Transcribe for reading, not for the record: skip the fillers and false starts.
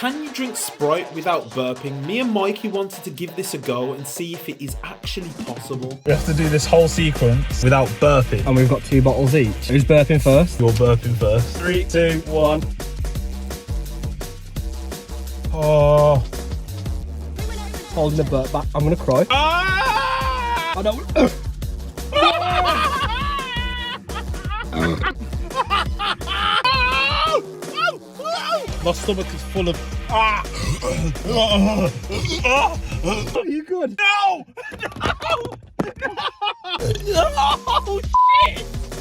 Can you drink Sprite without burping? Me and Mikey wanted to give this a go and see if it is actually possible. We have to do this whole sequence without burping. And we've got 2 bottles each. Who's burping first? You're burping first. 3, 2, 1. Oh. Holding the burp back. I'm gonna cry. Ah! I don't. My stomach is full of. Are you good? No! No! No! Shit!